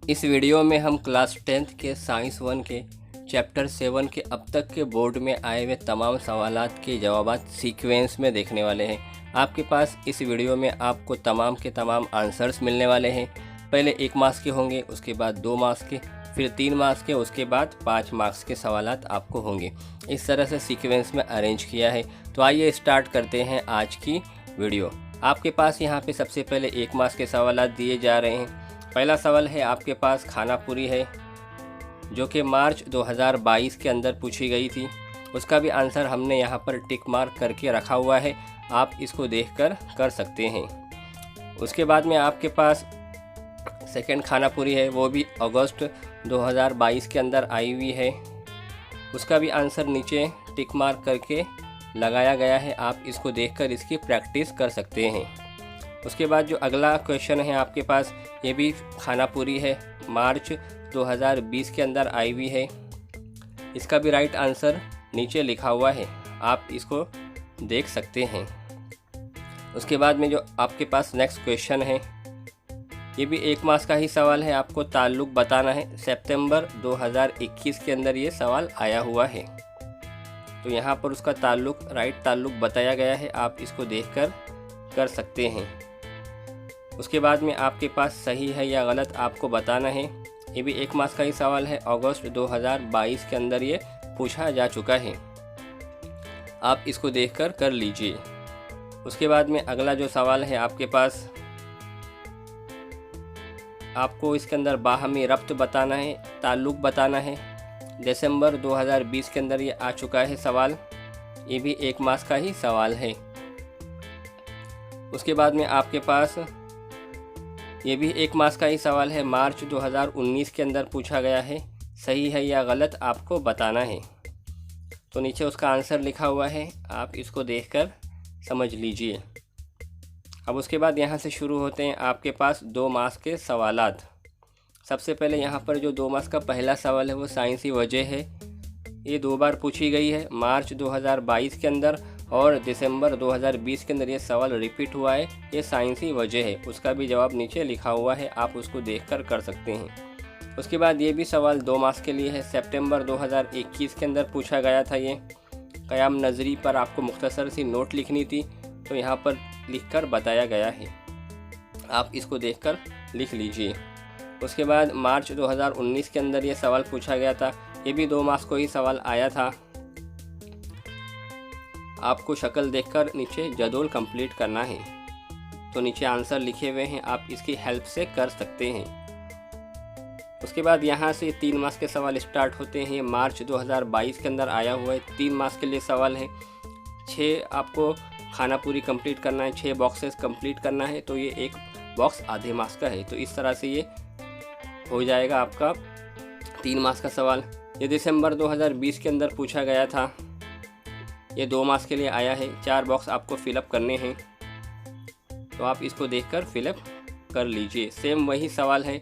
इस वीडियो में हम क्लास 10th के साइंस 1 के चैप्टर 7 के अब तक के बोर्ड में आए हुए तमाम सवालात के जवाबात सीक्वेंस में देखने वाले हैं। आपके पास इस वीडियो में आपको तमाम के तमाम आंसर्स मिलने वाले हैं। पहले 1 मार्क्स के होंगे, उसके बाद 2 मार्क्स के, फिर 3 मार्क्स के, उसके बाद 5 मार्क्स के सवालात आपको होंगे। इस तरह से सीक्वेंस में अरेंज किया है। तो आइए स्टार्ट करते हैं आज की वीडियो। आपके पास यहाँ पे सबसे पहले 1 मार्क्स के सवालात दिए जा रहे हैं। पहला सवाल है आपके पास खाना पूरी है, जो कि मार्च 2022 के अंदर पूछी गई थी। उसका भी आंसर हमने यहाँ पर टिक मार्क करके रखा हुआ है, आप इसको देखकर कर सकते हैं। उसके बाद में आपके पास सेकंड खाना पूरी है, वो भी अगस्त 2022 के अंदर आई हुई है। उसका भी आंसर नीचे टिक मार्क करके लगाया गया है, आप इसको देखकर इसकी प्रैक्टिस कर सकते हैं। उसके बाद जो अगला क्वेश्चन है आपके पास, ये भी खाना पूरी है, मार्च 2020 के अंदर आई हुई है। इसका भी राइट आंसर नीचे लिखा हुआ है, आप इसको देख सकते हैं। उसके बाद में जो आपके पास नेक्स्ट क्वेश्चन है, ये भी 1 मार्क्स का ही सवाल है, आपको ताल्लुक बताना है। सितंबर 2021 के अंदर ये सवाल आया हुआ है, तो यहाँ पर उसका ताल्लुक, राइट ताल्लुक बताया गया है, आप इसको देखकर कर सकते हैं। उसके बाद में आपके पास सही है या गलत आपको बताना है। ये भी 1 मार्क्स का ही सवाल है, अगस्त 2022 के अंदर ये पूछा जा चुका है, आप इसको देखकर कर लीजिए। उसके बाद में अगला जो सवाल है आपके पास, आपको इसके अंदर बाहमी रब्त बताना है, ताल्लुक बताना है। दिसंबर 2020 के अंदर ये आ चुका है सवाल, ये भी 1 मार्क्स का ही सवाल है। उसके बाद में आपके पास ये भी 1 मार्क्स का ही सवाल है, मार्च 2019 के अंदर पूछा गया है, सही है या गलत आपको बताना है। तो नीचे उसका आंसर लिखा हुआ है, आप इसको देखकर समझ लीजिए। अब उसके बाद यहाँ से शुरू होते हैं आपके पास 2 मार्क्स के सवालात। सबसे पहले यहाँ पर जो 2 मार्क्स का पहला सवाल है वो साइंसी वजह है। ये 2 बार पूछी गई है, मार्च 2022 के अंदर और दिसंबर 2020 के अंदर ये सवाल रिपीट हुआ है। ये साइंसी वजह है, उसका भी जवाब नीचे लिखा हुआ है, आप उसको देखकर कर सकते हैं। उसके बाद ये भी सवाल 2 मार्क्स के लिए है, सितंबर 2021 के अंदर पूछा गया था। ये क़याम नज़री पर आपको मुख्तसर सी नोट लिखनी थी, तो यहाँ पर लिखकर बताया गया है, आप इसको देखकर लिख लीजिए। उसके बाद मार्च 2019 के अंदर ये सवाल पूछा गया था, ये भी 2 मार्क्स को ही सवाल आया था। आपको शक्ल देखकर नीचे जदोल कंप्लीट करना है, तो नीचे आंसर लिखे हुए हैं, आप इसकी हेल्प से कर सकते हैं। उसके बाद यहाँ से 3 मार्क्स के सवाल स्टार्ट होते हैं। मार्च 2022 के अंदर आया हुआ है, 3 मार्क्स के लिए सवाल है। 6 आपको खाना पूरी कंप्लीट करना है, 6 बॉक्सेस कंप्लीट करना है, तो ये 1 बॉक्स आधे मार्क्स का है, तो इस तरह से ये हो जाएगा आपका 3 मार्क्स का सवाल। ये दिसंबर 2020 के अंदर पूछा गया था, ये 2 मार्क्स के लिए आया है। 4 बॉक्स आपको फिलअप करने हैं, तो आप इसको देखकर फिलअप कर लीजिए। सेम वही सवाल है,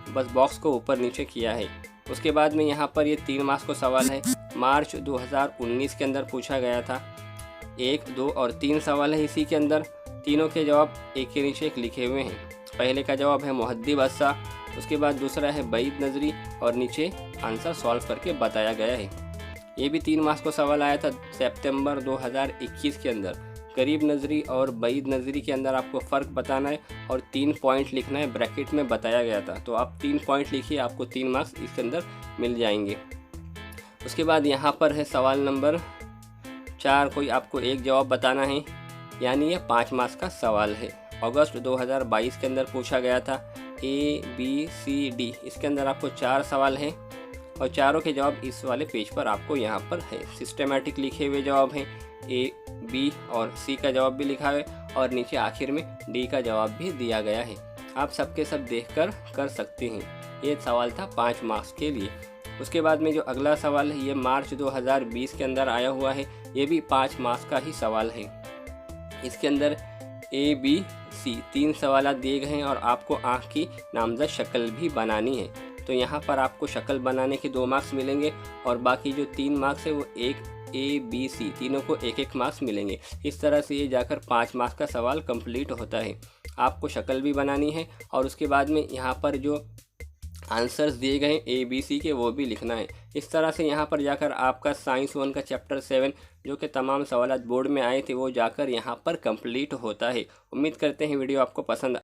बस बॉक्स को ऊपर नीचे किया है। उसके बाद में यहाँ पर ये 3 मार्क्स को सवाल है, मार्च 2019 के अंदर पूछा गया था। 1, 2 और 3 सवाल है इसी के अंदर, तीनों के जवाब एक के नीचे एक लिखे हुए हैं। पहले का जवाब है मुहद्दिब अस्सा, उसके बाद दूसरा है बईद नज़री, और नीचे आंसर सॉल्व करके बताया गया है। ये भी 3 मार्क्स को सवाल आया था सितंबर 2021 के अंदर। करीब नज़री और बईद नज़री के अंदर आपको फ़र्क बताना है और 3 पॉइंट लिखना है, ब्रैकेट में बताया गया था, तो आप 3 पॉइंट लिखिए, आपको 3 मार्क्स इसके अंदर मिल जाएंगे। उसके बाद यहाँ पर है सवाल नंबर 4, कोई आपको एक जवाब बताना है, यानी ये 5 मार्क्स का सवाल है। अगस्त 2022 के अंदर पूछा गया था, ABCD, इसके अंदर आपको 4 सवाल हैं और चारों के जवाब इस वाले पेज पर आपको यहाँ पर है, सिस्टमेटिक लिखे हुए जवाब हैं। A, B और C का जवाब भी लिखा है और नीचे आखिर में D का जवाब भी दिया गया है, आप सबके सब देखकर कर सकते हैं। ये सवाल था 5 मार्क्स के लिए। उसके बाद में जो अगला सवाल है, ये मार्च 2020 के अंदर आया हुआ है, ये भी 5 मार्क्स का ही सवाल है। इसके अंदर A, B, C 3 सवाल दिए गए हैं और आपको आँख की नामज़द शक्ल भी बनानी है, तो यहाँ पर आपको शक्ल बनाने के 2 मार्क्स मिलेंगे और बाकी जो 3 मार्क्स है वो एक ABC, तीनों को 1-1 मार्क्स मिलेंगे। इस तरह से ये जाकर 5 मार्क्स का सवाल कंप्लीट होता है। आपको शक्ल भी बनानी है और उसके बाद में यहाँ पर जो आंसर्स दिए गए हैं ABC के, वो भी लिखना है। इस तरह से यहाँ पर जाकर आपका साइंस 1 का चैप्टर 7 जो कि तमाम सवाल बोर्ड में आए थे वो जाकर यहाँ पर कंप्लीट होता है। उम्मीद करते हैं वीडियो आपको पसंद